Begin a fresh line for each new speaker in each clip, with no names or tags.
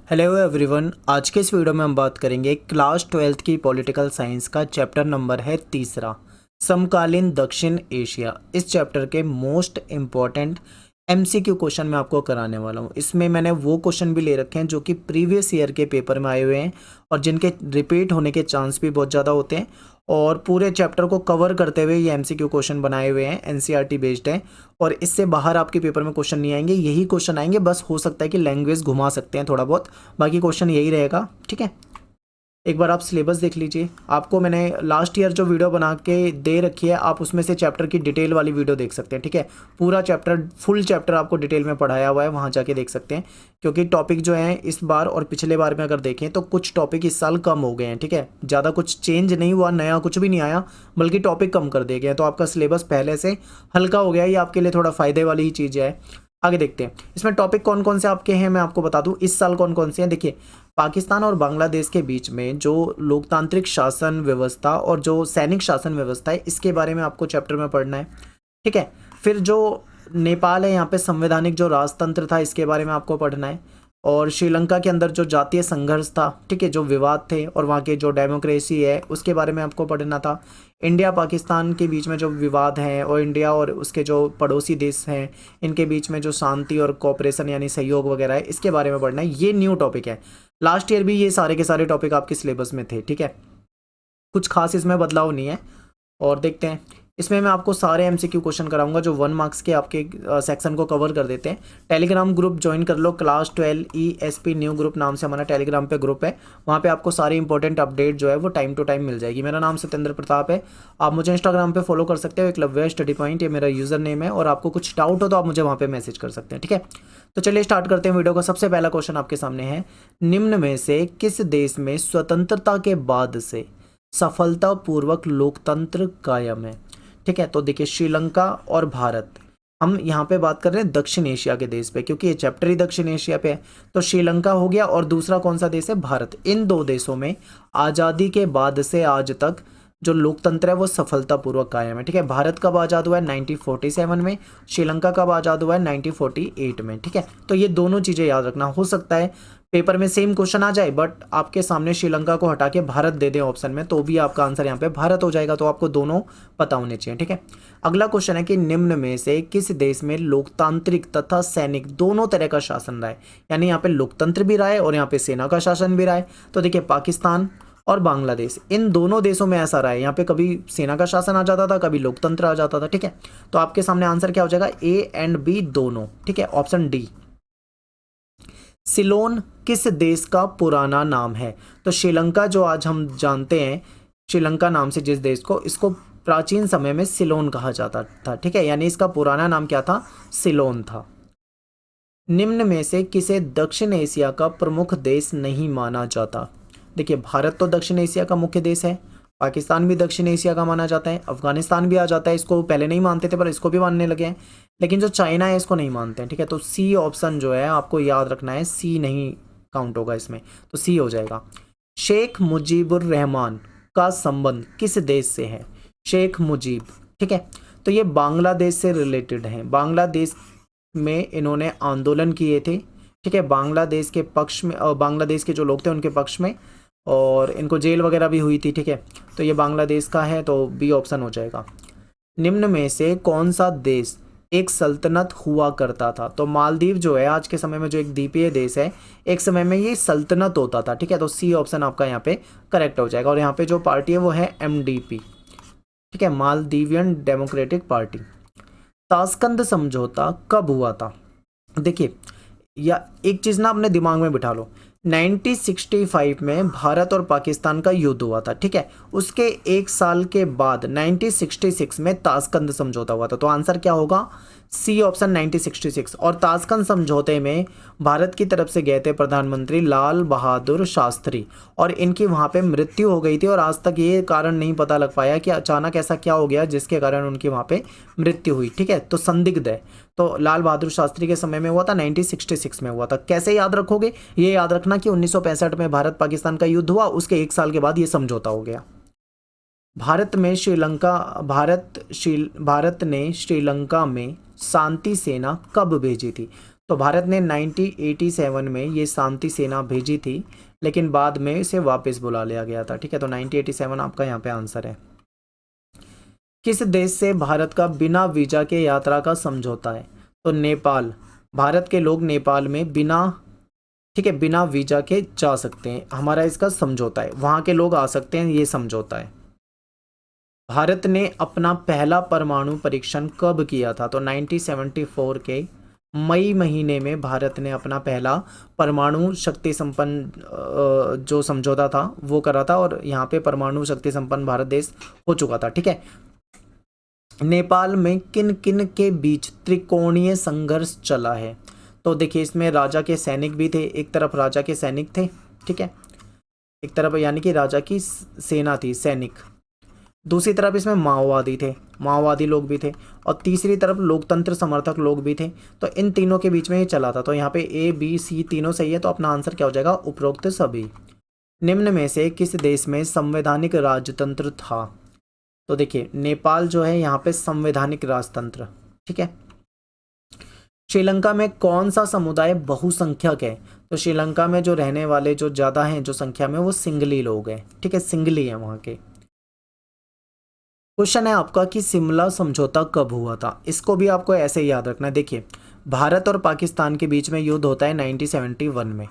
Hello everyone. आज के इस वीडियो में हम बात करेंगे क्लास 12th की पॉलिटिकल साइंस का चैप्टर नंबर है तीसरा, समकालीन दक्षिण एशिया। इस चैप्टर के मोस्ट इम्पॉर्टेंट एमसीक्यू क्वेश्चन मैं आपको कराने वाला हूँ। इसमें मैंने वो क्वेश्चन भी ले रखे हैं जो कि प्रीवियस ईयर के पेपर में आए हुए हैं और जिनके रिपीट होने के चांस भी बहुत ज़्यादा होते हैं। और पूरे चैप्टर को कवर करते हुए ये एमसीक्यू क्वेश्चन बनाए हुए हैं, एनसीईआरटी बेस्ड है और इससे बाहर आपके पेपर में क्वेश्चन नहीं आएंगे, यही क्वेश्चन आएंगे। बस हो सकता है कि लैंग्वेज घुमा सकते हैं थोड़ा बहुत, बाकी क्वेश्चन यही रहेगा। ठीक है, एक बार आप सिलेबस देख लीजिए। आपको मैंने लास्ट ईयर जो वीडियो बना के दे रखी है, आप उसमें से चैप्टर की डिटेल वाली वीडियो देख सकते हैं। ठीक है, पूरा चैप्टर, फुल चैप्टर आपको डिटेल में पढ़ाया हुआ है, वहाँ जाके देख सकते हैं। क्योंकि टॉपिक जो हैं इस बार और पिछले बार में अगर देखें तो कुछ टॉपिक इस साल कम हो गए हैं। ठीक है, ज़्यादा कुछ चेंज नहीं हुआ, नया कुछ भी नहीं आया, बल्कि टॉपिक कम कर दिए गए हैं। तो आपका सिलेबस पहले से हल्का हो गया, ये आपके लिए थोड़ा फ़ायदे वाली ही चीज़ है। आगे देखते हैं इसमें टॉपिक कौन कौन से आपके हैं, मैं आपको बता दूं इस साल कौन कौन से हैं। देखिए, पाकिस्तान और बांग्लादेश के बीच में जो लोकतांत्रिक शासन व्यवस्था और जो सैनिक शासन व्यवस्था है, इसके बारे में आपको चैप्टर में पढ़ना है। ठीक है, फिर जो नेपाल है, यहाँ पे संवैधानिक जो राजतंत्र था, इसके बारे में आपको पढ़ना है। और श्रीलंका के अंदर जो जातीय संघर्ष था, ठीक है, जो विवाद थे और वहाँ के जो डेमोक्रेसी है उसके बारे में आपको पढ़ना था। इंडिया पाकिस्तान के बीच में जो विवाद हैं और इंडिया और उसके जो पड़ोसी देश हैं इनके बीच में जो शांति और कोऑपरेशन यानी सहयोग वगैरह है, इसके बारे में पढ़ना है। ये न्यू टॉपिक है, लास्ट ईयर भी ये सारे के सारे टॉपिक आपके सिलेबस में थे। ठीक है, कुछ खास इसमें बदलाव नहीं है। और देखते हैं, इसमें मैं आपको सारे एमसीक्यू क्वेश्चन कराऊंगा जो 1 मार्क्स के आपके सेक्शन को कवर कर देते हैं। टेलीग्राम ग्रुप ज्वाइन कर लो, क्लास 12 ESP न्यू ग्रुप नाम से हमारा टेलीग्राम पे ग्रुप है। वहाँ पे आपको सारी इंपॉर्टेंट अपडेट जो है वो टाइम टू टाइम मिल जाएगी। मेरा नाम सत्येंद्र प्रताप है, आप मुझे इंस्टाग्राम पे फॉलो कर सकते हो, एकलव्य स्टडी पॉइंट, ये मेरा यूजर नेम है। और आपको कुछ डाउट हो तो आप मुझे वहाँ पे मैसेज कर सकते हैं। ठीक है, तो चलिए स्टार्ट करते हैं वीडियो को। सबसे पहला क्वेश्चन आपके सामने है, निम्न में से किस देश में स्वतंत्रता के बाद से सफलतापूर्वक लोकतंत्र कायम है? ठीक है, तो देखिए श्रीलंका और भारत, हम यहाँ पे बात कर रहे हैं दक्षिण एशिया के देश पे, क्योंकि ये चैप्टर ही दक्षिण एशिया पे है। तो श्रीलंका हो गया और दूसरा कौन सा देश है? भारत। इन दो देशों में आज़ादी के बाद से आज तक जो लोकतंत्र है वो सफलतापूर्वक कायम है। ठीक है, भारत कब आज़ाद हुआ है? 1947 में। श्रीलंका कब आज़ाद हुआ है? 1948 में। ठीक है, तो ये दोनों चीज़ें याद रखना। हो सकता है पेपर में सेम क्वेश्चन आ जाए बट आपके सामने श्रीलंका को हटा के भारत दे दें ऑप्शन में, तो भी आपका आंसर यहाँ पे भारत हो जाएगा। तो आपको दोनों पता होने चाहिए। ठीक है, अगला क्वेश्चन है कि निम्न में से किस देश में लोकतांत्रिक तथा सैनिक दोनों तरह का शासन रहा है? यानी यहाँ पे लोकतंत्र भी रहा है और यहाँ पे सेना का शासन भी रहा है। तो देखिए, पाकिस्तान और बांग्लादेश, इन दोनों देशों में ऐसा रहा है, यहाँ पे कभी सेना का शासन आ जाता था, कभी लोकतंत्र आ जाता था। ठीक है, तो आपके सामने आंसर क्या हो जाएगा? A और B दोनों। ठीक है, ऑप्शन डी। सिलोन किस देश का पुराना नाम है? तो श्रीलंका जो आज हम जानते हैं, श्रीलंका नाम से जिस देश को, इसको प्राचीन समय में सिलोन कहा जाता था। ठीक है, यानी इसका पुराना नाम क्या था? सिलोन था। निम्न में से किसे दक्षिण एशिया का प्रमुख देश नहीं माना जाता? देखिए, भारत तो दक्षिण एशिया का मुख्य देश है, पाकिस्तान भी दक्षिण एशिया का माना जाता है, अफगानिस्तान भी आ जाता है। इसको पहले नहीं मानते थे पर इसको भी मानने लगे हैं, लेकिन जो चाइना है इसको नहीं मानते हैं। ठीक है, तो सी ऑप्शन जो है आपको याद रखना है, सी नहीं काउंट होगा इसमें, तो सी हो जाएगा। शेख मुजीबुर रहमान का संबंध किस देश से है? शेख मुजीब, ठीक है, तो ये बांग्लादेश से रिलेटेड है। बांग्लादेश में इन्होंने आंदोलन किए थे। ठीक है, बांग्लादेश के पक्ष में, बांग्लादेश के जो लोग थे उनके पक्ष में, और इनको जेल वगैरह भी हुई थी। ठीक है, तो ये बांग्लादेश का है, तो बी ऑप्शन हो जाएगा। निम्न में से कौन सा देश एक सल्तनत हुआ करता था? तो मालदीव जो है आज के समय में जो एक द्वीपीय देश है, एक समय में ये सल्तनत होता था। ठीक है, तो सी ऑप्शन आपका यहाँ पे करेक्ट हो जाएगा। और यहाँ पे जो पार्टी है वो है MDP। ठीक है, मालदीवियन डेमोक्रेटिक पार्टी। ताशकंद समझौता कब हुआ था? देखिए, या एक चीज़ ना अपने दिमाग में बिठा लो, 1965 में भारत और पाकिस्तान का युद्ध हुआ था। ठीक है, उसके एक साल के बाद 1966 में ताशकंद समझौता हुआ था। तो आंसर क्या होगा? C option, 1966। और ताशकंद समझौते में भारत की तरफ से गए थे प्रधानमंत्री लाल बहादुर शास्त्री, और इनकी वहाँ पे मृत्यु हो गई थी। और आज तक ये कारण नहीं पता लग पाया कि अचानक ऐसा क्या हो गया जिसके कारण उनकी वहाँ पे मृत्यु हुई। ठीक है, तो संदिग्ध है। तो लाल बहादुर शास्त्री के समय में हुआ था, 1966 में हुआ था। कैसे याद रखोगे? ये याद रखना कि 1965 में भारत पाकिस्तान का युद्ध हुआ, उसके एक साल के बाद ये समझौता हो गया। भारत ने श्रीलंका में शांति सेना कब भेजी थी? तो भारत ने 1987 में ये शांति सेना भेजी थी, लेकिन बाद में इसे वापस बुला लिया गया था। ठीक है, तो 1987 आपका यहाँ पे आंसर है। किस देश से भारत का बिना वीजा के यात्रा का समझौता है? तो नेपाल। भारत के लोग नेपाल में बिना, ठीक है, बिना वीजा के जा सकते हैं, हमारा इसका समझौता है। वहाँ के लोग आ सकते हैं, ये समझौता है। भारत ने अपना पहला परमाणु परीक्षण कब किया था? तो 1974 के मई महीने में भारत ने अपना पहला परमाणु शक्ति संपन्न जो समझौता था वो करा था, और यहाँ पे परमाणु शक्ति संपन्न भारत देश हो चुका था। ठीक है, नेपाल में किन किन के बीच त्रिकोणीय संघर्ष चला है? तो देखिए, इसमें राजा के सैनिक भी थे, एक तरफ राजा के सैनिक थे, ठीक है, एक तरफ यानी कि राजा की सेना थी, सैनिक, दूसरी तरफ इसमें माओवादी थे, माओवादी लोग भी थे, और तीसरी तरफ लोकतंत्र समर्थक लोग भी थे। तो इन तीनों के बीच में ये चला था। तो यहाँ पे ए बी सी तीनों सही है, तो अपना आंसर क्या हो जाएगा? उपरोक्त सभी। निम्न में से किस देश में संवैधानिक राजतंत्र था? तो देखिए, नेपाल जो है यहाँ पे संवैधानिक राजतंत्र, ठीक है। श्रीलंका में कौन सा समुदाय बहुसंख्यक है? तो श्रीलंका में जो रहने वाले जो ज़्यादा हैं जो संख्या में, वो सिंगली लोग हैं, ठीक है, सिंगली हैं वहाँ के। क्वेश्चन है आपका कि शिमला समझौता कब हुआ था? इसको भी आपको ऐसे ही याद रखना है। देखिए, भारत और पाकिस्तान के बीच में युद्ध होता है 1971 में,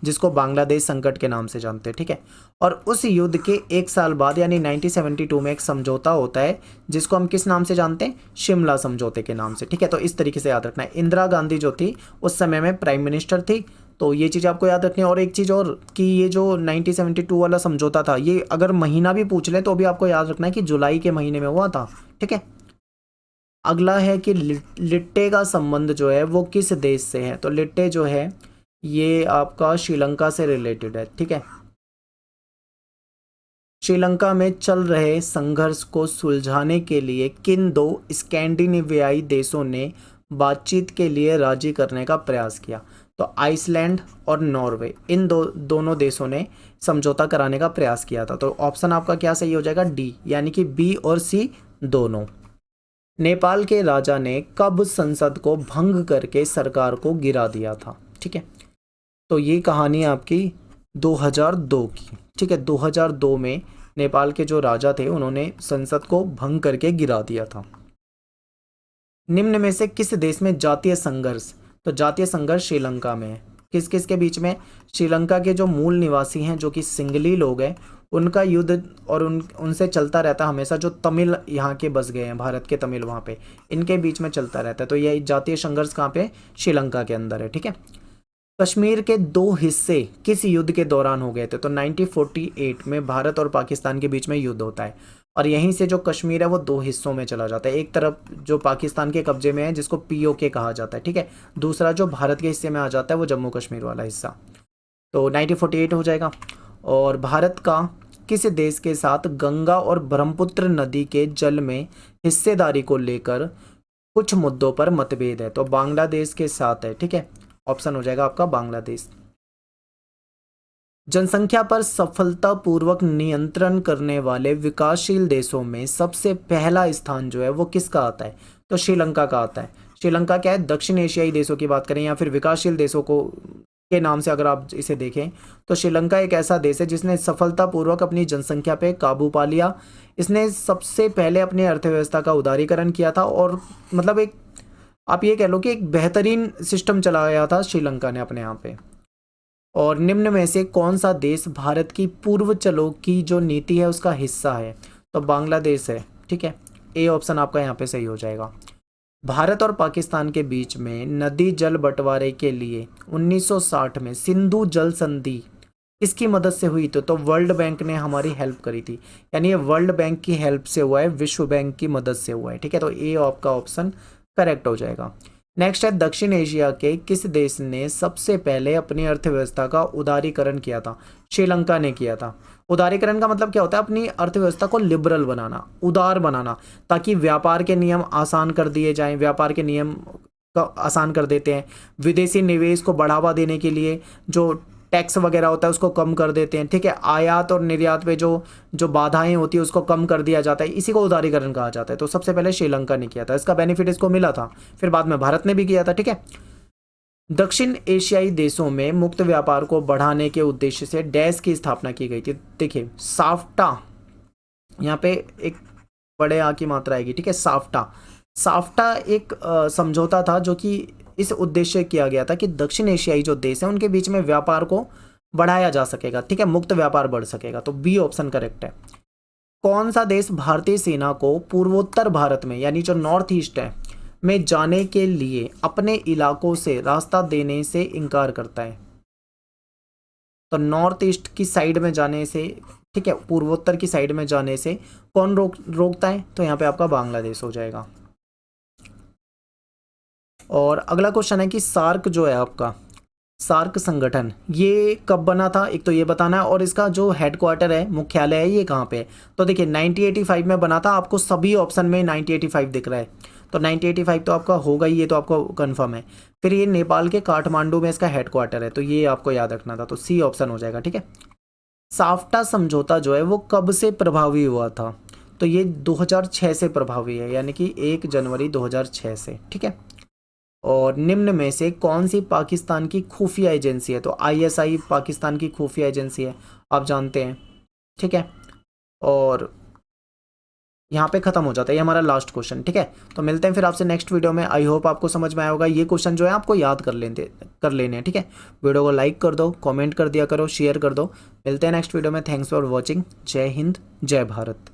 जिसको बांग्लादेश संकट के नाम से जानते हैं, ठीक है। और उस युद्ध के एक साल बाद यानी 1972 में एक समझौता होता है, जिसको हम किस नाम से जानते हैं? शिमला समझौते के नाम से, ठीक है। तो इस तरीके से याद रखना है। इंदिरा गांधी जो थी उस समय में प्राइम मिनिस्टर थी, तो ये चीज़ आपको याद रखनी है। और एक चीज़ और कि ये जो 1972 वाला समझौता था, ये अगर महीना भी पूछ ले तो भी आपको याद रखना है कि जुलाई के महीने में हुआ था, ठीक है। अगला है कि लिट्टे का संबंध जो है वो किस देश से है? तो लिट्टे जो है ये आपका श्रीलंका से रिलेटेड है, ठीक है। श्रीलंका में चल रहे संघर्ष को सुलझाने के लिए किन दो स्कैंडिनेवियाई देशों ने बातचीत के लिए राजी करने का प्रयास किया? तो आइसलैंड और नॉर्वे, इन दोनों देशों ने समझौता कराने का प्रयास किया था। तो ऑप्शन आपका क्या सही हो जाएगा? डी, यानी कि बी और सी दोनों। नेपाल के राजा ने कब संसद को भंग करके सरकार को गिरा दिया था? ठीक है, तो ये कहानी आपकी 2002 की, ठीक है। 2002 में नेपाल के जो राजा थे उन्होंने संसद को भंग करके गिरा दिया था। निम्न में से किस देश में जातीय संघर्ष? तो जातीय संघर्ष श्रीलंका में है। किस किस के बीच में? श्रीलंका के जो मूल निवासी हैं जो कि सिंगली लोग हैं, उनका युद्ध और उनसे चलता रहता हमेशा। जो तमिल यहाँ के बस गए हैं, भारत के तमिल, वहाँ पे इनके बीच में चलता रहता है। तो यह जातीय संघर्ष कहाँ पे? श्रीलंका के अंदर है, ठीक है। कश्मीर के दो हिस्से किस युद्ध के दौरान हो गए थे? तो 1948 में भारत और पाकिस्तान के बीच में युद्ध होता है, और यहीं से जो कश्मीर है वो दो हिस्सों में चला जाता है। एक तरफ जो पाकिस्तान के कब्जे में है जिसको POK कहा जाता है, ठीक है। दूसरा जो भारत के हिस्से में आ जाता है वो जम्मू कश्मीर वाला हिस्सा। तो 1948 हो जाएगा। और भारत का किस देश के साथ गंगा और ब्रह्मपुत्र नदी के जल में हिस्सेदारी को लेकर कुछ मुद्दों पर मतभेद है? तो बांग्लादेश के साथ है, ठीक है। ऑप्शन हो जाएगा आपका बांग्लादेश। जनसंख्या पर सफलतापूर्वक नियंत्रण करने वाले विकासशील देशों में सबसे पहला स्थान जो है वो किसका आता है? तो श्रीलंका का आता है। श्रीलंका क्या है? दक्षिण एशियाई देशों की बात करें या फिर विकासशील देशों को के नाम से अगर आप इसे देखें, तो श्रीलंका एक ऐसा देश है जिसने सफलतापूर्वक अपनी जनसंख्या पे काबू पा लिया। इसने सबसे पहले अपनी अर्थव्यवस्था का उदारीकरण किया था, और मतलब एक आप ये कह लो कि एक बेहतरीन सिस्टम चलाया था श्रीलंका ने अपने यहाँ पे। और निम्न में से कौन सा देश भारत की पूर्वजलों की जो नीति है उसका हिस्सा है? तो बांग्लादेश है, ठीक है। ए ऑप्शन आपका यहाँ पे सही हो जाएगा। भारत और पाकिस्तान के बीच में नदी जल बंटवारे के लिए 1960 में सिंधु जल संधि किसकी मदद से हुई? तो वर्ल्ड बैंक ने हमारी हेल्प करी थी, यानी ये वर्ल्ड बैंक की हेल्प से हुआ है, विश्व बैंक की मदद से हुआ है, ठीक है। तो ए आपका ऑप्शन करेक्ट हो जाएगा। नेक्स्ट है, दक्षिण एशिया के किस देश ने सबसे पहले अपनी अर्थव्यवस्था का उदारीकरण किया था? श्रीलंका ने किया था। उदारीकरण का मतलब क्या होता है? अपनी अर्थव्यवस्था को लिबरल बनाना, उदार बनाना, ताकि व्यापार के नियम आसान कर दिए जाएं। व्यापार के नियम का आसान कर देते हैं। विदेशी निवेश को बढ़ावा देने के लिए जो टैक्स वगैरह होता है उसको कम कर देते हैं, ठीक है। आयात और निर्यात पे जो बाधाएं होती है उसको कम कर दिया जाता है, इसी को उदारीकरण कहा जाता है। तो सबसे पहले श्रीलंका ने किया था, इसका बेनिफिट इसको मिला था, फिर बाद में भारत ने भी किया था, ठीक है। दक्षिण एशियाई देशों में मुक्त व्यापार को बढ़ाने के उद्देश्य से डैश की स्थापना की गई थी। देखिए साफ्टा, यहाँ पे एक बड़े आ की मात्रा आएगी, ठीक है। साफ्टा, साफ्टा एक समझौता था जो कि इस उद्देश्य किया गया था कि दक्षिण एशियाई जो देश है उनके बीच में व्यापार को बढ़ाया जा सकेगा, ठीक है, मुक्त व्यापार बढ़ सकेगा। तो बी ऑप्शन करेक्ट है। कौन सा देश भारतीय सेना को पूर्वोत्तर भारत में यानी जो नॉर्थ ईस्ट है में जाने के लिए अपने इलाकों से रास्ता देने से इनकार करता है? तो नॉर्थ ईस्ट की साइड में जाने से, ठीक है, पूर्वोत्तर की साइड में जाने से कौन रोकता है? तो यहाँ पे आपका बांग्लादेश हो जाएगा। और अगला क्वेश्चन है कि सार्क जो है आपका, सार्क संगठन ये कब बना था, एक तो ये बताना है, और इसका जो हेडक्वार्टर है, मुख्यालय है, ये कहाँ पे है? तो देखिए 1985 में बना था। आपको सभी ऑप्शन में 1985 दिख रहा है, तो 1985 तो आपका होगा ही, ये तो आपको कंफर्म है। फिर ये नेपाल के काठमांडू में इसका हेडक्वार्टर है, तो ये आपको याद रखना था, तो सी ऑप्शन हो जाएगा, ठीक है। साफ्टा समझौता जो है वो कब से प्रभावी हुआ था? तो ये 2006 से प्रभावी है, यानी कि 1 जनवरी 2006 से, ठीक है। और निम्न में से कौन सी पाकिस्तान की खुफिया एजेंसी है? तो आईएसआई पाकिस्तान की खुफिया एजेंसी है, आप जानते हैं, ठीक है। और यहाँ पे खत्म हो जाता है ये हमारा लास्ट क्वेश्चन, ठीक है। तो मिलते हैं फिर आपसे नेक्स्ट वीडियो में। आई होप आपको समझ में आया होगा। ये क्वेश्चन जो है आपको याद कर लेने हैं, ठीक है। वीडियो को लाइक कर दो, कमेंट कर दिया करो, शेयर कर दो। मिलते हैं नेक्स्ट वीडियो में। Thanks for watching. जय हिंद, जय भारत।